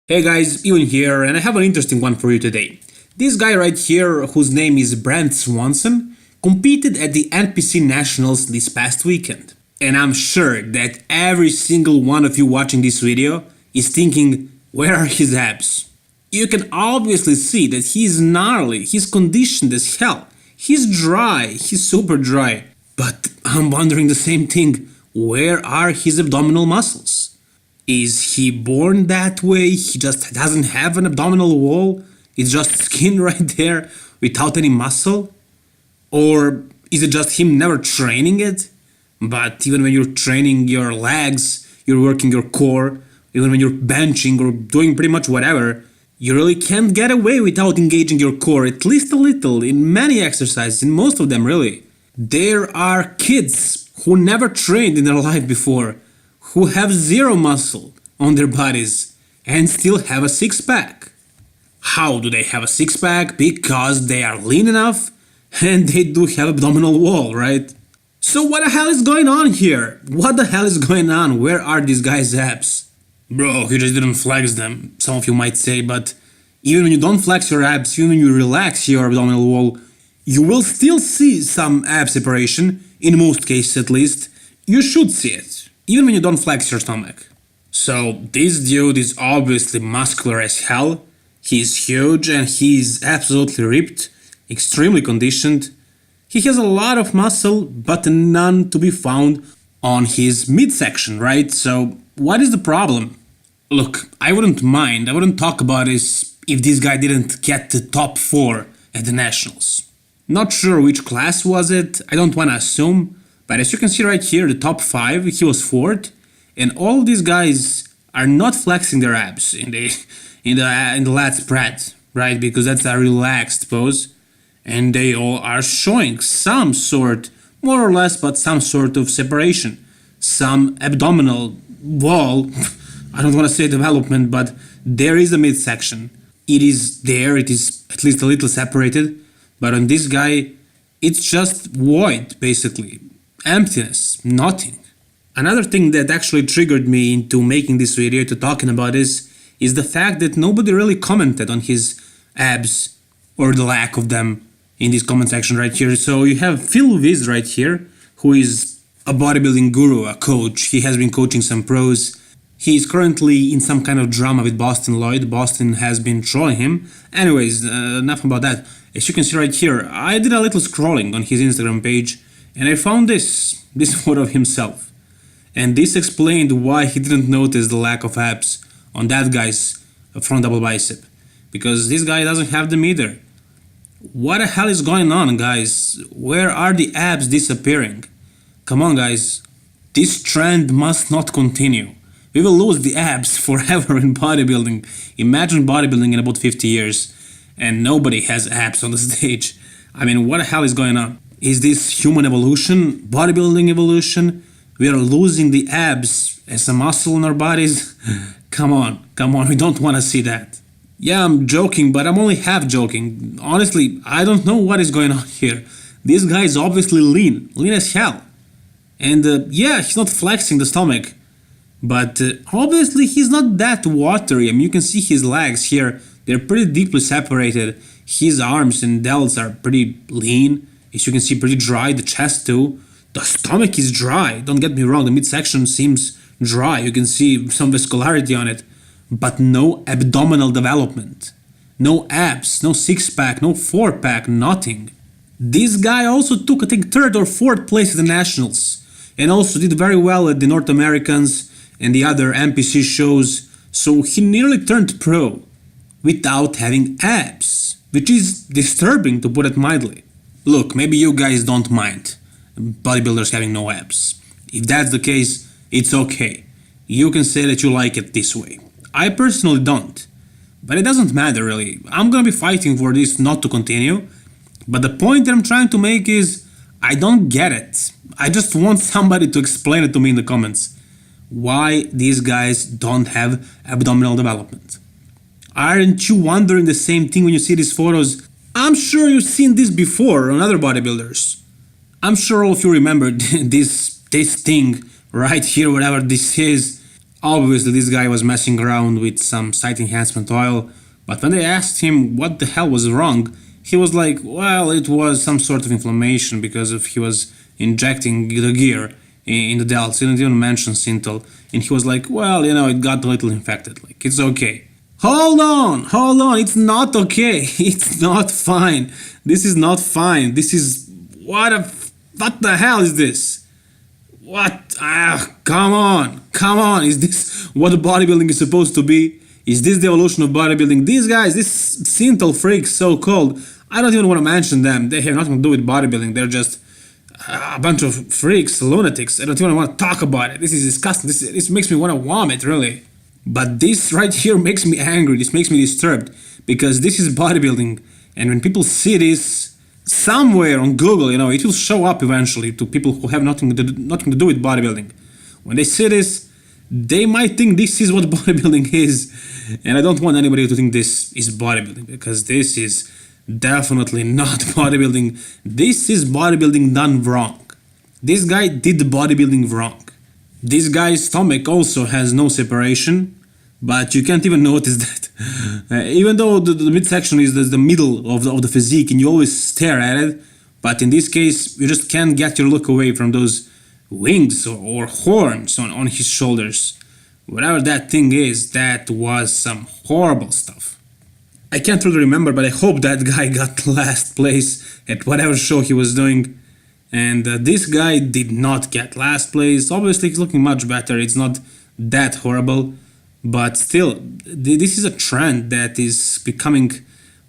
Hey guys, Ewan here, and I have an interesting one for you today. This guy right here, whose name is Brent Swanson, competed at the NPC Nationals this past weekend. And I'm sure that every single one of you watching this video is thinking, where are his abs? You can obviously see that he's gnarly, he's conditioned as hell, he's dry, he's super dry. But I'm wondering the same thing, where are his abdominal muscles? Is he born that way? He just doesn't have an abdominal wall? It's just skin right there without any muscle? Or is it just him never training it? But even when you're training your legs, you're working your core, even when you're benching or doing pretty much whatever, you really can't get away without engaging your core at least a little in many exercises, in most of them really. There are kids who never trained in their life before, who have zero muscle on their bodies and still have a six-pack. How do they have a six-pack? Because they are lean enough and they do have abdominal wall, right? So what the hell is going on here? What the hell is going on? Where are these guys' abs? Bro, he just didn't flex them, some of you might say, but even when you don't flex your abs, even when you relax your abdominal wall, you will still see some ab separation, in most cases at least. You should see it, even when you don't flex your stomach. So this dude is obviously muscular as hell, he's huge and he's absolutely ripped, extremely conditioned. He has a lot of muscle, but none to be found on his midsection, right? So what is the problem? Look, I wouldn't talk about this if this guy didn't get the top 4 at the Nationals. Not sure which class was it, I don't wanna assume, but as you can see right here, the top 5, he was 4th, and all of these guys are not flexing their abs in the lat spread, right? Because that's a relaxed pose, and they all are showing some sort, more or less, but some sort of separation, some abdominal wall. I don't want to say development, but there is a midsection. It is there, it is at least a little separated, but on this guy, it's just void, basically. Emptiness, nothing. Another thing that actually triggered me into making this video, to talking about this, is the fact that nobody really commented on his abs or the lack of them in this comment section right here. So you have Phil Viz right here, who is a bodybuilding guru, a coach. He has been coaching some pros. He is currently in some kind of drama with Boston Lloyd. Boston has been trolling him. Anyways, enough about that. As you can see right here, I did a little scrolling on his Instagram page and I found this photo of himself. And this explained why he didn't notice the lack of abs on that guy's front double bicep. Because this guy doesn't have them either. What the hell is going on, guys? Where are the abs disappearing? Come on, guys. This trend must not continue. We will lose the abs forever in bodybuilding. Imagine bodybuilding in about 50 years and nobody has abs on the stage. I mean, what the hell is going on? Is this human evolution? Bodybuilding evolution? We are losing the abs as a muscle in our bodies? Come on, we don't want to see that. Yeah, I'm joking, but I'm only half joking. Honestly, I don't know what is going on here. This guy is obviously lean as hell. And yeah, he's not flexing the stomach. But obviously he's not that watery. I mean, you can see his legs here, they're pretty deeply separated. His arms and delts are pretty lean. As you can see, pretty dry, the chest too. The stomach is dry, don't get me wrong, the midsection seems dry. You can see some vascularity on it. But no abdominal development. No abs, no six-pack, no four-pack, nothing. This guy also took, I think, 3rd or 4th place at the Nationals. And also did very well at the North Americans and the other NPC shows, so he nearly turned pro without having abs, which is disturbing, to put it mildly. Look, maybe you guys don't mind bodybuilders having no abs. If that's the case, it's okay. You can say that you like it this way. I personally don't, but it doesn't matter really. I'm gonna be fighting for this not to continue, but the point that I'm trying to make is I don't get it. I just want somebody to explain it to me in the comments. Why these guys don't have abdominal development. Aren't you wondering the same thing when you see these photos? I'm sure you've seen this before on other bodybuilders. I'm sure all of you remember this thing right here, whatever this is. Obviously, this guy was messing around with some site enhancement oil, but when they asked him what the hell was wrong, he was like, well, it was some sort of inflammation because of he was injecting the gear in the delts. He didn't even mention Synthol, and he was like, well, it got a little infected, like, it's okay. Hold on, it's not okay, it's not fine, this is not fine, this is, what the hell is this? What? Come on, is this what bodybuilding is supposed to be? Is this the evolution of bodybuilding? These guys, this Synthol freaks, so-called, I don't even want to mention them, they have nothing to do with bodybuilding, they're just a bunch of freaks, lunatics, I don't even want to talk about it, this is disgusting, this makes me want to vomit, really. But this right here makes me angry, this makes me disturbed, because this is bodybuilding, and when people see this somewhere on Google, it will show up eventually to people who have nothing to do with bodybuilding. When they see this, they might think this is what bodybuilding is, and I don't want anybody to think this is bodybuilding, because this is definitely not bodybuilding. This is bodybuilding done wrong. This guy did bodybuilding wrong. This guy's stomach also has no separation, but you can't even notice that. Even though the midsection is the middle of the physique and you always stare at it, but in this case you just can't get your look away from those wings or horns on his shoulders. Whatever that thing is, that was some horrible stuff. I can't really remember, but I hope that guy got last place at whatever show he was doing. And this guy did not get last place. Obviously he's looking much better, it's not that horrible, but still, this is a trend that is becoming,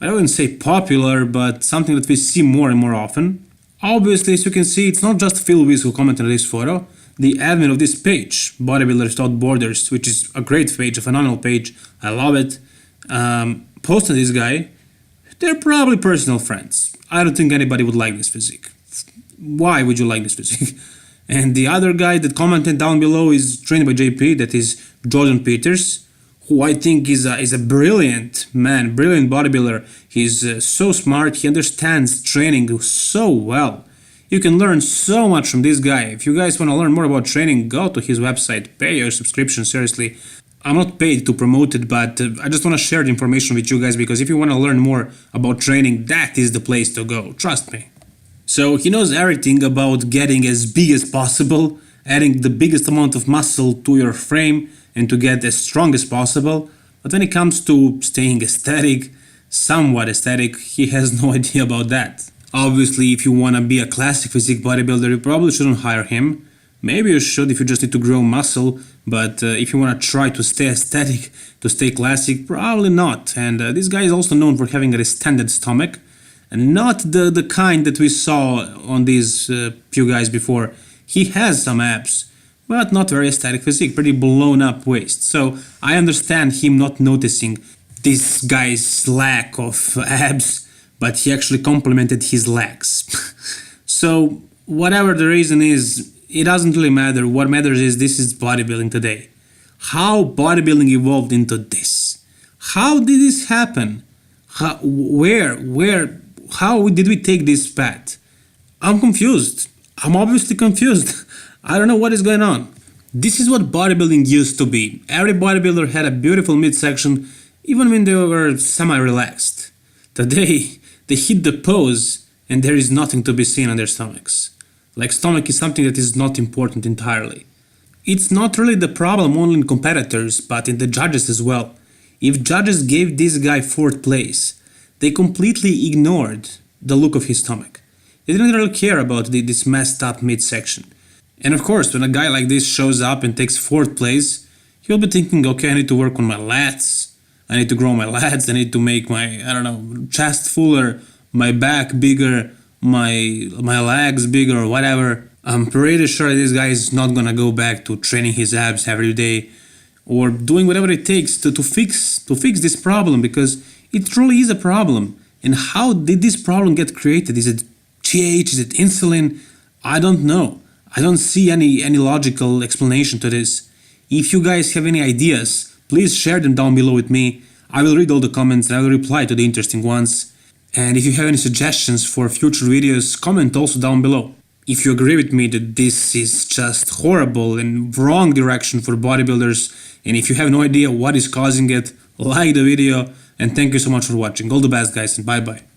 I wouldn't say popular, but something that we see more and more often. Obviously, as you can see, it's not just Phil Weiss who commented on this photo. The admin of this page, Bodybuilders Without Borders, which is a great page, a phenomenal page, I love it, posted this guy. They're probably personal friends. I don't think anybody would like this physique. Why would you like this physique? And the other guy that commented down below is trained by JP, that is Jordan Peters, who I think is a brilliant man, brilliant bodybuilder. He's so smart, he understands training so well. You can learn so much from this guy. If you guys want to learn more about training, go to his website, pay your subscription, seriously. I'm not paid to promote it, but I just want to share the information with you guys, because if you want to learn more about training, that is the place to go, trust me. So he knows everything about getting as big as possible, adding the biggest amount of muscle to your frame, and to get as strong as possible. But when it comes to staying aesthetic, somewhat aesthetic, he has no idea about that. Obviously, if you want to be a classic physique bodybuilder, you probably shouldn't hire him. Maybe you should if you just need to grow muscle, but if you want to try to stay aesthetic, to stay classic, probably not. And this guy is also known for having a distended stomach, and not the kind that we saw on these few guys before. He has some abs, but not very aesthetic physique, pretty blown up waist. So I understand him not noticing this guy's lack of abs, but he actually complimented his legs. So whatever the reason is, it doesn't really matter. What matters is this is bodybuilding today. How bodybuilding evolved into this? How did this happen? How did we take this path? I'm confused. I'm obviously confused. I don't know what is going on. This is what bodybuilding used to be. Every bodybuilder had a beautiful midsection, even when they were semi-relaxed. Today, they hit the pose and there is nothing to be seen on their stomachs. Like, stomach is something that is not important entirely. It's not really the problem only in competitors, but in the judges as well. If judges gave this guy 4th place, they completely ignored the look of his stomach. They didn't really care about this messed up midsection. And of course, when a guy like this shows up and takes 4th place, he'll be thinking, okay, I need to work on my lats, I need to grow my lats, I need to make my, chest fuller, my back bigger, my legs bigger, or whatever. I'm pretty sure this guy is not gonna go back to training his abs every day or doing whatever it takes to fix this problem, because it truly is a problem. And how did this problem get created? Is it GH? Is it insulin? I don't know. I don't see any logical explanation to this. If you guys have any ideas, please share them down below with me. I will read all the comments and I will reply to the interesting ones. And if you have any suggestions for future videos, comment also down below. if you agree with me that this is just horrible and wrong direction for bodybuilders, and if you have no idea what is causing it, like the video, and thank you so much for watching. All the best, guys, and bye bye.